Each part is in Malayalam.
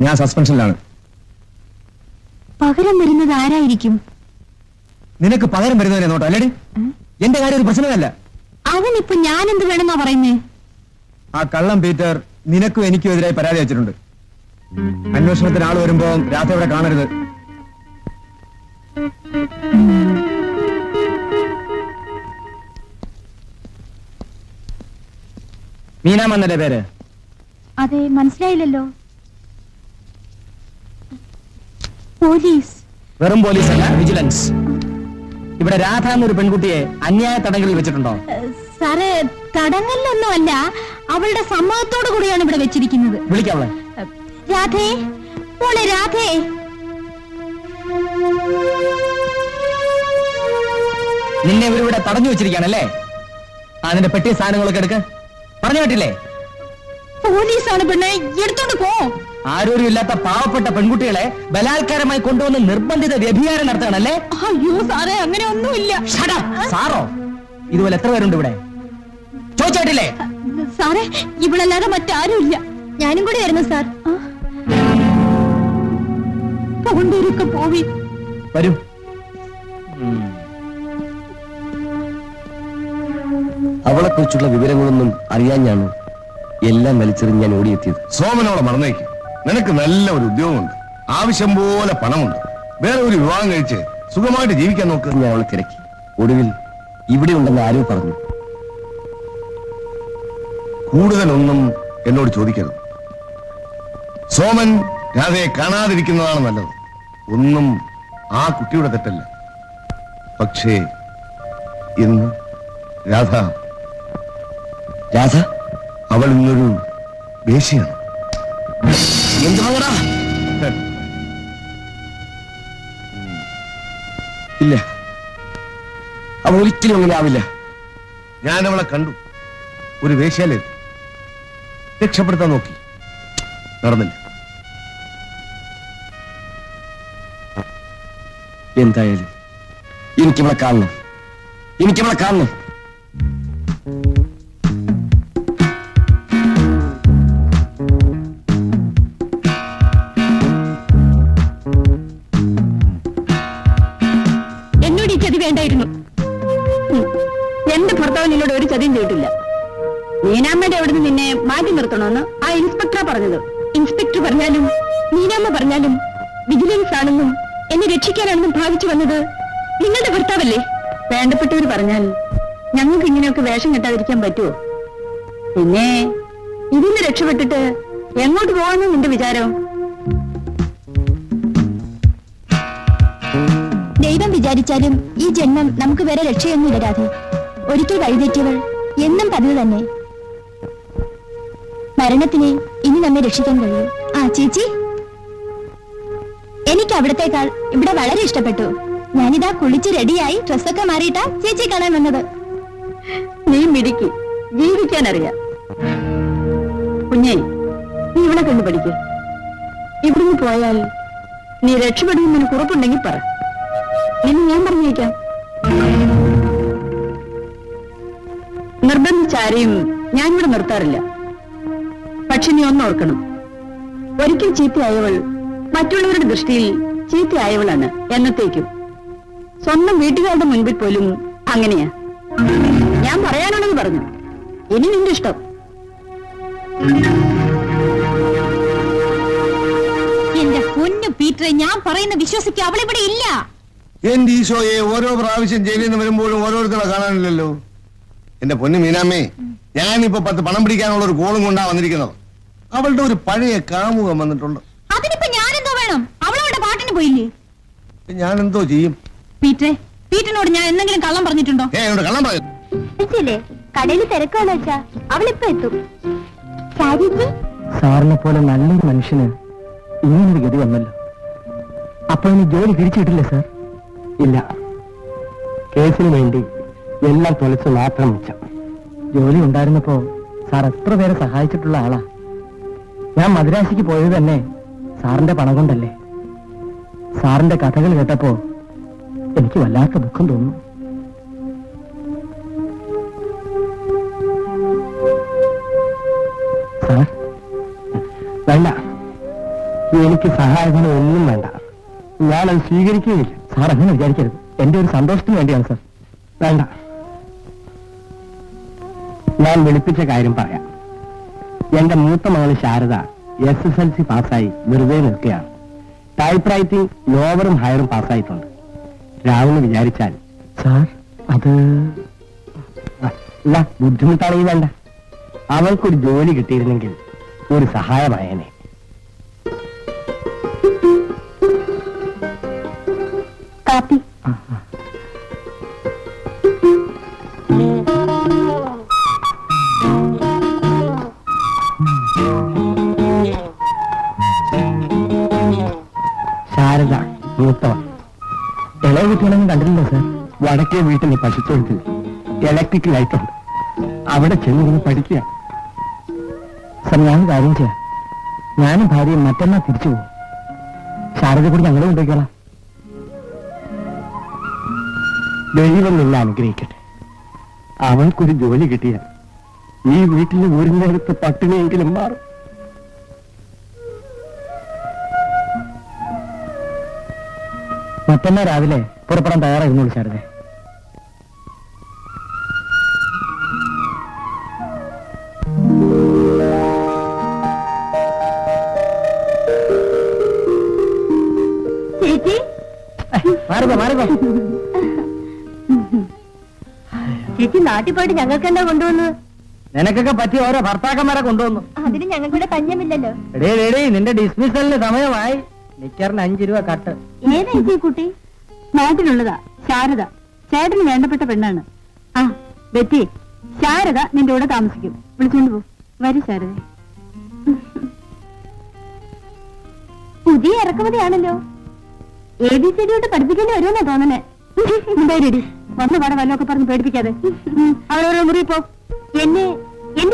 ഞാൻ സസ്പെൻഷനിലാണ്. പകരം വരുന്നത് ആരായിരിക്കും? നിനക്ക് പകരം വരുന്നവനെ നോട്ടോ അല്ലേടി? എന്റെ കാര്യം ഒരു പ്രശ്നമല്ല. അവനിപ്പോ ഞാൻ എന്ത് വേണമെന്നാ പറയുന്നേ? ആ കള്ളം പീറ്റർ നിനക്കും എനിക്കും എതിരായി പരാതി വെച്ചിട്ടുണ്ട്. അന്വേഷണത്തിന് ആൾ വരുമ്പോ രാത്രി ഇവിടെ കാണരുത്. മീനാമെന്നല്ലേ പേര്? അതെ, മനസ്സിലായില്ലല്ലോ. പോലീസ്? വെറും പോലീസ് അല്ല, വിജിലൻസ്. ഇവിടെ രാധ എന്നൊരു പെൺകുട്ടിയെ അന്യായ തടങ്കലിൽ വെച്ചിട്ടുണ്ടോ? സാറേ, തടങ്കലിലൊന്നും അല്ല, അവളുടെ സമ്മതത്തോടു കൂടിയാണ് ഇവിടെ വെച്ചിരിക്കുന്നത്. വിളിക്കാവളെ. രാധേ, മോളെ രാധേ. നിന്നെ ഇവരിവിടെ തടഞ്ഞു വെച്ചിരിക്കുകയാണല്ലേ? അതിന്റെ പെട്ടിയ സാധനങ്ങളൊക്കെ എടുക്ക. പറഞ്ഞു കേട്ടില്ലേ? പോലീസാണ് പെണ്ണെ, എടുത്തോണ്ട് പോ. ആരോരും ഇല്ലാത്ത പാവപ്പെട്ട പെൺകുട്ടികളെ ബലാത്കാരമായി കൊണ്ടുവന്ന് നിർബന്ധിത വ്യഭിചാരം നടത്തുകയാണല്ലേ? അയ്യോ സാറേ, അങ്ങനെ ഒന്നുമില്ല. സാറോ? ഇതുപോലെ എത്ര പേരുണ്ട് ഇവിടെ? ചോദിച്ചേട്ടില്ലേ? സാറേ, ഇവളല്ലാതെ മറ്റാരും ഇല്ല. ഞാനും കൂടി വരുന്നു സാർ. പോണ്ടേരൊക്കെ പോവി. വരൂ. അവളെ കുറിച്ചുള്ള വിവരങ്ങളൊന്നും അറിയാഞ്ഞാണ് എല്ലാം വലിച്ചെറിഞ്ഞ് ഞാൻ ഓടിയെത്തിയത്. സോമനോളെ മറന്നേക്ക്. നിനക്ക് നല്ല ഒരു ഉദ്യോഗമുണ്ട്, ആവശ്യം പോലെ പണമുണ്ട്. വേറെ ഒരു വിവാഹം കഴിച്ച് സുഖമായിട്ട് ജീവിക്കാൻ നോക്ക്. ഞാൻ അവളെ തിരക്കി. ഒടുവിൽ ഇവിടെ ഉണ്ടെന്ന് ആരോ പറഞ്ഞു. കൂടുതലൊന്നും എന്നോട് ചോദിക്കരുത്. സോമൻ രാധയെ കാണാതിരിക്കുന്നതാണ് നല്ലത്. ഒന്നും ആ കുട്ടിയുടെ തെറ്റല്ല. പക്ഷേ ഇന്ന് രാധ അവൾ ഇന്നൊരു വേശ്യയാണ്. എന്ത് പങ്കടാ? ഇല്ല, അവൾ ഒരിക്കലും അങ്ങനെ ആവില്ല. ഞാൻ അവളെ കണ്ടു. ഒരു വേശ്യാലയം രക്ഷപ്പെടുത്താൻ നോക്കി, നടന്നില്ല. എന്തായാലും എനിക്കവളെ കാണണം, എനിക്കവളെ കാണണം. എന്നോട് ഈ ചതി വേണ്ടായിരുന്നു. എന്റെ ഭർത്താവ് നിന്നോട് ഒരു ചതിയും ചെയ്തിട്ടില്ല. മീനാമ്മയുടെ അവിടുന്ന് നിന്നെ മാറ്റി നിർത്തണമെന്ന് ആ ഇൻസ്പെക്ടറാ പറഞ്ഞത്. ഇൻസ്പെക്ടർ പറഞ്ഞാലും മീനാമ്മ പറഞ്ഞാലും വിജിലൻസ് ആണെന്നും എന്നെ രക്ഷിക്കാനാണെന്നും ഭാവിച്ചു വന്നത് നിങ്ങളുടെ ഭർത്താവല്ലേ? വേണ്ടപ്പെട്ടവർ പറഞ്ഞാൽ ഞങ്ങൾക്ക് ഇങ്ങനെയൊക്കെ വേഷം കെട്ടാതിരിക്കാൻ പറ്റുമോ? പിന്നെ ഇതിന്ന് രക്ഷപ്പെട്ടിട്ട് എങ്ങോട്ട് പോകാമെന്ന് നിന്റെ വിചാരം? ദൈവം വിചാരിച്ചാലും ഈ ജന്മം നമുക്ക് വേറെ രക്ഷയൊന്നുമില്ല രാധേ. ഒരിക്കൽ വഴിതെറ്റിയവൾ എന്നും പതിവ് തന്നെ. മരണത്തിനെ ഇനി നമ്മെ രക്ഷിക്കാൻ കഴിയും. ആ ചേച്ചി, എനിക്ക് അവിടത്തേക്കാൾ ഇവിടെ വളരെ ഇഷ്ടപ്പെട്ടു. ഞാനിതാ കുളിച്ച് റെഡിയായി ഡ്രസ്സൊക്കെ മാറിയിട്ടാ ചേച്ചി കാണാൻ വന്നത്. നീ മിടുക്കി, ജീവിക്കാൻ അറിയാം. കുഞ്ഞേ, നീ ഇവിടെ കണ്ടു പഠിക്കേ. ഇവിടുന്ന് പോയാൽ നീ രക്ഷപ്പെടുമെന്ന് നിനക്ക് ഉറപ്പുണ്ടെങ്കിൽ പറ. നിന്നെ ഞാൻ പറഞ്ഞേക്കാം. നിർബന്ധിച്ചാരെയും ഞാനിവിടെ നിർത്താറില്ല. പക്ഷെ നീ ഒന്നോർക്കണം, ഒരിക്കൽ ചീത്തയായവൾ മറ്റുള്ളവരുടെ ദൃഷ്ടിയിൽ ചീത്തയായവളാണ് എന്നത്തേക്കും. സ്വന്തം വീട്ടുകാരുടെ മുൻപിൽ പോലും അങ്ങനെയാ. ഞാൻ പറയാനുള്ളത് പറഞ്ഞു. ഇനി നിന്റെ ഇഷ്ടം. എന്റെ പൊന്നു പീറ്ററെ, ഞാൻ പറയുന്ന വിശ്വസിക്കുക. അവളിവിടെ ഇല്ല. എന്റെ ഈശോയെ, ഓരോ പ്രാവശ്യം ജയിലിൽ നിന്ന് വരുമ്പോഴും ഓരോരുത്തരെ കാണാനില്ലല്ലോ. എന്റെ പൊന്നു മീനാമ്മേ, ഞാനിപ്പോ 10 പണം പിടിക്കാനുള്ള ഒരു കോളും കൊണ്ടാ വന്നിരിക്കുന്നത്. അവളുടെ ഒരു പഴയ കാമുകം വന്നിട്ടുണ്ട്. അതിനിപ്പോ ഞാനെന്തോ വേണം? അവളവിടെ പാട്ടിന് പോയില്ലേ? ഞാൻ എന്തോ ചെയ്യും? പീറ്ററെ, പീറ്ററിനോട് ഞാൻ എന്തെങ്കിലും കള്ളം പറഞ്ഞിട്ടുണ്ടോ? എന്നോട് കള്ളം പറയും. കടയിൽ തിരക്കാണ് വെച്ചാ അവളിപ്പോ എത്തും. സാറിനെ പോലെ നല്ലൊരു മനുഷ്യന് ഇങ്ങനൊരു ഗതി വന്നല്ലോ. അപ്പൊ ഇനി ജോലി തിരിച്ചിട്ടില്ലേ സാർ? ഇല്ല, കേസിന് വേണ്ടി എല്ലാം തൊലച്ച് മാത്രം മിച്ചം. ജോലി ഉണ്ടായിരുന്നപ്പോ സാർ എത്ര പേരെ സഹായിച്ചിട്ടുള്ള ആളാ. ഞാൻ മദ്രാശിക്ക് പോയത് തന്നെ സാറിന്റെ പണം കൊണ്ടല്ലേ. സാറിന്റെ കഥകൾ കേട്ടപ്പോ എനിക്ക് വല്ലാത്ത ദുഃഖം തോന്നുന്നു. സാർ വേണ്ട, എനിക്ക് സഹായങ്ങൾ ഒന്നും വേണ്ട, ഞാനത് സ്വീകരിക്കുകയില്ല. സാർ അങ്ങനെ വിചാരിക്കരുത്, എന്റെ ഒരു സന്തോഷത്തിന് വേണ്ടിയാണ് സാർ. വേണ്ട, ഞാൻ വിളിപ്പിച്ച കാര്യം പറയാം. എന്റെ മൂത്ത മകള് ശാരദ SSLC പാസ്സായി വെറുതെ നിൽക്കുകയാണ്. ടൈപ്പ് റൈറ്റിംഗ് ലോവറും ഹയറും പാസ്സായിട്ടുണ്ട്. രാവിലെ വിചാരിച്ചാൽ സാർ അത് ബുദ്ധിമുട്ടാണെങ്കിൽ വേണ്ട, അവൾക്കൊരു ജോലി കിട്ടിയിരുന്നെങ്കിൽ ഒരു സഹായമായേനെ. കാപ്പി. ശാരദ മൂത്തവൻ. ഇളയ കുട്ടികളൊന്നും കണ്ടിട്ടില്ല സാർ. വടക്കേ വീട്ടിൽ പശുത്തൊഴുത്തിൽ ഇലക്ട്രിക് ലൈറ്റുണ്ട്, അവിടെ ചെന്നിരുന്ന് പഠിക്കുക. സാർ ഞാൻ കാര്യം ചെയ്യാം, ഞാനും ഭാര്യയും മറ്റന്നാൾ തിരിച്ചു പോകും. ശാരദയെ കൂടി ഞങ്ങളും കൊണ്ടുപോയിക്കോളാം. ദൈവം നിന്നെ അനുഗ്രഹിക്കട്ടെ. അവൾക്കൊരു ജോലി കിട്ടിയാൽ ഈ വീട്ടിൽ ഒരു നേരത്തെ പട്ടിണിയെങ്കിലും മാറും. മറ്റന്നാൾ രാവിലെ പുറപ്പെടാൻ തയ്യാറായിരുന്നുള്ളൂ ശാരദേ. ചേച്ചി, മാറുക മാറുക. ചേച്ചി നാട്ടിൽ പോയിട്ട് ഞങ്ങൾക്ക് എന്താ കൊണ്ടുവന്നത്? നിനക്കൊക്കെ പറ്റിയ ഓരോ ഭർത്താക്കന്മാരെ കൊണ്ടുവന്നു. അതിന് ഞങ്ങൾക്കിവിടെ പഞ്ഞമില്ലല്ലോ. എടേ നിന്റെ ഡിസ്മിസലിന് സമയമായി. നിക്കറിന് 5 രൂപ കട്ട്. ഏതാ ചേച്ചി കുട്ടി? നാട്ടിലുള്ളതാ, ശാരദ. ചേട്ടന് വേണ്ടപ്പെട്ട പെണ്ണാണ്. ആ ബെറ്റി, ശാരദ നിന്റെ കൂടെ താമസിക്കും. വിളിച്ചോണ്ട് പോ. വരൂ ശാരദ. പുതിയ ഇറക്കുമതിയാണല്ലോ. ABCD യോട്ട് പഠിപ്പിക്കേണ്ടി വരുമെന്നാ തോന്നണേ. എന്തായാലും വന്ന പാടെ വല്ലതൊക്കെ പറഞ്ഞ് പേടിപ്പിക്കാതെ അവരോരോ മുറി പോ. എന്റെ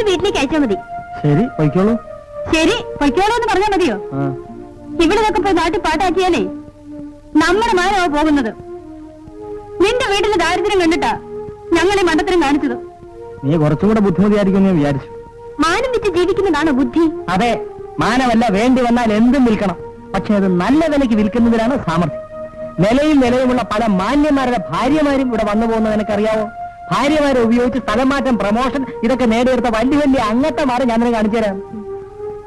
വീട്ടിലേക്ക് അയച്ചാ മതി. ശരി പൊയ്ക്കോളൂ. ശരി പൊയ്ക്കോളൂ എന്ന് പറഞ്ഞാൽ മതിയോ? ഇവിടെ നിന്നൊക്കെ പോയി നാട്ടിൽ പാട്ടാക്കിയാലേ നമ്മുടെ മാനോ പോകുന്നത്. നിന്റെ വീട്ടിലെ ദാരിദ്ര്യം കണ്ടിട്ടാ ഞങ്ങൾ ഈ മണ്ടത്തരം കാണിച്ചത്. നീ കുറച്ചും കൂടെ ബുദ്ധിമുട്ടിയായിരിക്കും ഞാൻ വിചാരിച്ചു. മാനം വിറ്റ് ജീവിക്കുന്നതാണ് ബുദ്ധി. അതെ, മാനമല്ല, വേണ്ടി വന്നാൽ എന്തും വിൽക്കണം. പക്ഷെ അത് നല്ല വിലയ്ക്ക് വിൽക്കുന്നതിലാണ് സാമർഥ്യം. നിലയുമുള്ള പല മാന്യന്മാരുടെ ഭാര്യമാരും ഇവിടെ വന്നു പോകുന്നത് നിനക്കറിയാവോ? ഭാര്യമാരെ ഉപയോഗിച്ച് സ്ഥലമാറ്റം, പ്രമോഷൻ ഇതൊക്കെ നേടിയെടുത്ത വലിയ അങ്ങത്തെ മാറി ഞാൻ നിനക്ക് കാണിച്ചു തരാം.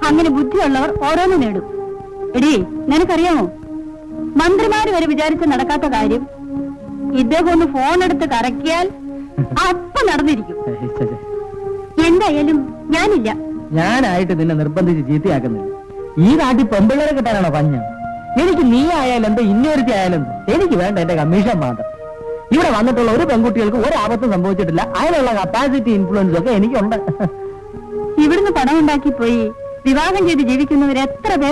അങ്ങനെ ബുദ്ധിയുള്ളവർ ഓരോന്നും നേടും. എടീ, നിനക്കറിയാമോ, മന്ത്രിമാര് വരെ വിചാരിച്ച് നടക്കാത്ത കാര്യം ഇദ്ദേഹം ഒന്ന് ഫോൺ എടുത്ത് കറക്കിയാൽ അപ്പൊ നടന്നിരിക്കും. എന്തായാലും ഞാനില്ല. ഞാനായിട്ട് നിന്നെ നിർബന്ധിച്ച് ചീത്തയാക്കുന്നില്ല. ഈ നാട്ടിൽ പെമ്പിള്ളേരെ കിട്ടാനാണോ പഞ്ഞ? എനിക്ക് നീ ആയാലും എന്ത്, ഇന്നൊരുത്തി ആയാലും എനിക്ക് വേണ്ട എന്റെ കമ്മീഷൻ മാത്രം. ഇവിടെ വന്നിട്ടുള്ള ഒരു പെൺകുട്ടികൾക്ക് ഒരു ആപത്തും സംഭവിച്ചിട്ടില്ല. അതിനുള്ള കപ്പാസിറ്റി, ഇൻഫ്ലുവൻസും ഒക്കെ എനിക്കുണ്ട്. ഇവിടുന്ന് പണം ഉണ്ടാക്കി പോയി വിവാഹം ചെയ്ത് ജീവിക്കുന്നവർ എത്ര പേർ